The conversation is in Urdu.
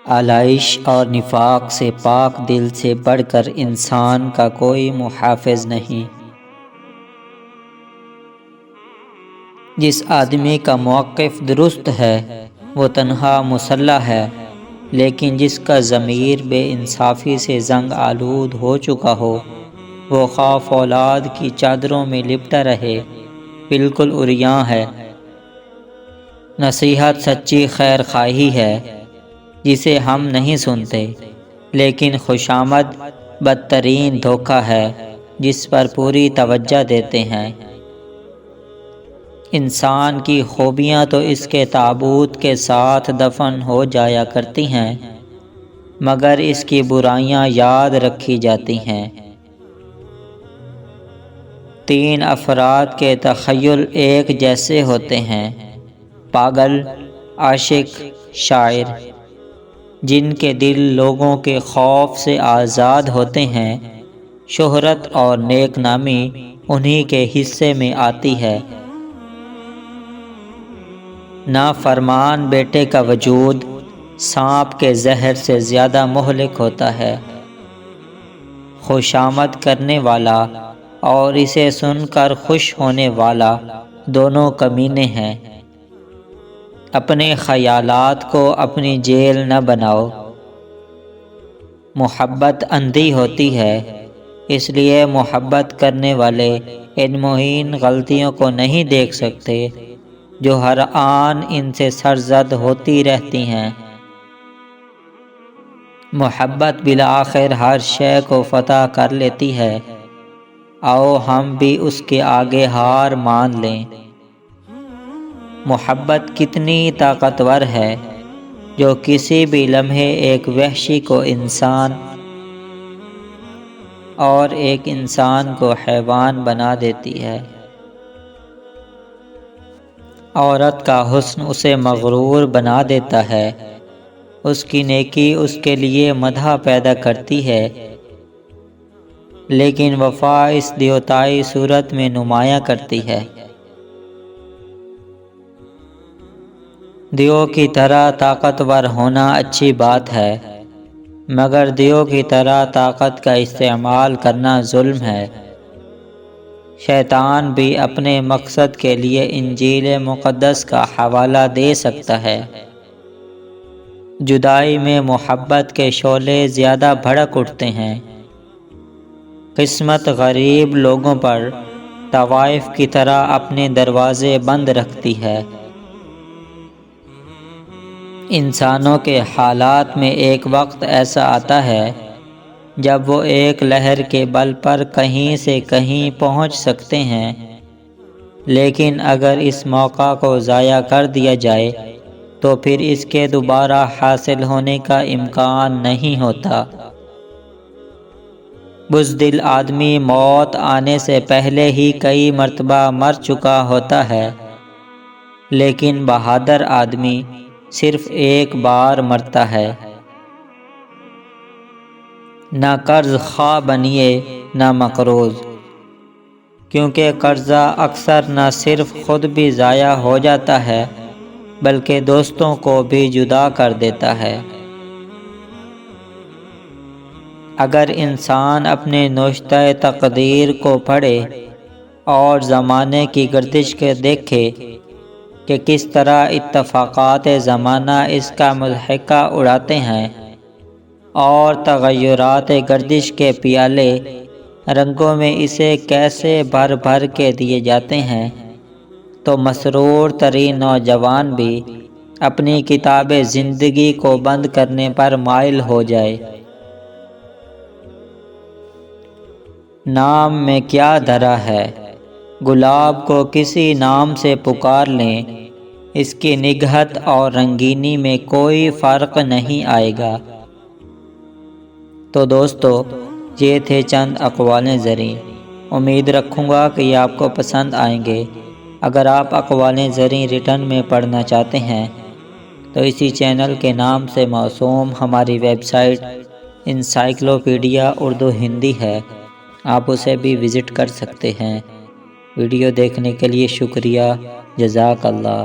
آلائش اور نفاق سے پاک دل سے بڑھ کر انسان کا کوئی محافظ نہیں۔ جس آدمی کا موقف درست ہے وہ تنہا مسلح ہے، لیکن جس کا ضمیر بے انصافی سے زنگ آلود ہو چکا ہو، وہ خواہ فولاد کی چادروں میں لپٹا رہے، بالکل عریاں ہے۔ نصیحت سچی خیر خواہی ہے جسے ہم نہیں سنتے، لیکن خوشامد بدترین دھوکہ ہے جس پر پوری توجہ دیتے ہیں۔ انسان کی خوبیاں تو اس کے تابوت کے ساتھ دفن ہو جایا کرتی ہیں، مگر اس کی برائیاں یاد رکھی جاتی ہیں۔ 3 افراد کے تخیل ایک جیسے ہوتے ہیں: پاگل، عاشق، شاعر۔ جن کے دل لوگوں کے خوف سے آزاد ہوتے ہیں، شہرت اور نیک نامی انہی کے حصے میں آتی ہے۔ نافرمان بیٹے کا وجود سانپ کے زہر سے زیادہ مہلک ہوتا ہے۔ خوشامد کرنے والا اور اسے سن کر خوش ہونے والا دونوں کمینے ہیں۔ اپنے خیالات کو اپنی جیل نہ بناؤ۔ محبت اندھی ہوتی ہے، اس لیے محبت کرنے والے ان مہین غلطیوں کو نہیں دیکھ سکتے جو ہر آن ان سے سرزد ہوتی رہتی ہیں۔ محبت بالآخر ہر شے کو فتح کر لیتی ہے، آؤ ہم بھی اس کے آگے ہار مان لیں۔ محبت کتنی طاقتور ہے جو کسی بھی لمحے ایک وحشی کو انسان اور ایک انسان کو حیوان بنا دیتی ہے۔ عورت کا حسن اسے مغرور بنا دیتا ہے، اس کی نیکی اس کے لیے مدح پیدا کرتی ہے، لیکن وفا اس دیوتائی صورت میں نمایاں کرتی ہے۔ دیو کی طرح طاقتور ہونا اچھی بات ہے، مگر دیو کی طرح طاقت کا استعمال کرنا ظلم ہے۔ شیطان بھی اپنے مقصد کے لیے انجیل مقدس کا حوالہ دے سکتا ہے۔ جدائی میں محبت کے شعلے زیادہ بھڑک اٹھتے ہیں۔ قسمت غریب لوگوں پر طوائف کی طرح اپنے دروازے بند رکھتی ہے۔ انسانوں کے حالات میں ایک وقت ایسا آتا ہے جب وہ ایک لہر کے بل پر کہیں سے کہیں پہنچ سکتے ہیں، لیکن اگر اس موقع کو ضائع کر دیا جائے تو پھر اس کے دوبارہ حاصل ہونے کا امکان نہیں ہوتا۔ بزدل آدمی موت آنے سے پہلے ہی کئی مرتبہ مر چکا ہوتا ہے، لیکن بہادر آدمی صرف ایک بار مرتا ہے۔ نہ قرض خواہ بنیے نہ مقروض، کیونکہ قرضہ اکثر نہ صرف خود بھی ضائع ہو جاتا ہے بلکہ دوستوں کو بھی جدا کر دیتا ہے۔ اگر انسان اپنے نوشتہ تقدیر کو پڑھے اور زمانے کی گردش کو دیکھے کہ کس طرح اتفاقات زمانہ اس کا مضحکہ اڑاتے ہیں اور تغیرات گردش کے پیالے رنگوں میں اسے کیسے بھر بھر کے دیے جاتے ہیں، تو مسرور ترین نوجوان بھی اپنی کتاب زندگی کو بند کرنے پر مائل ہو جائے۔ نام میں کیا دھرا ہے، گلاب کو کسی نام سے پکار لیں، اس کی نگہت اور رنگینی میں کوئی فرق نہیں آئے گا۔ تو دوستو، یہ تھے چند اقوال زریں۔ امید رکھوں گا کہ یہ آپ کو پسند آئیں گے۔ اگر آپ اقوال زریں ریٹن میں پڑھنا چاہتے ہیں تو اسی چینل کے نام سے موسوم ہماری website Encyclopedia Urdu Hindi ہے، آپ اسے بھی وزٹ کر سکتے ہیں۔ ویڈیو دیکھنے کے لیے شکریہ، جزاک اللہ۔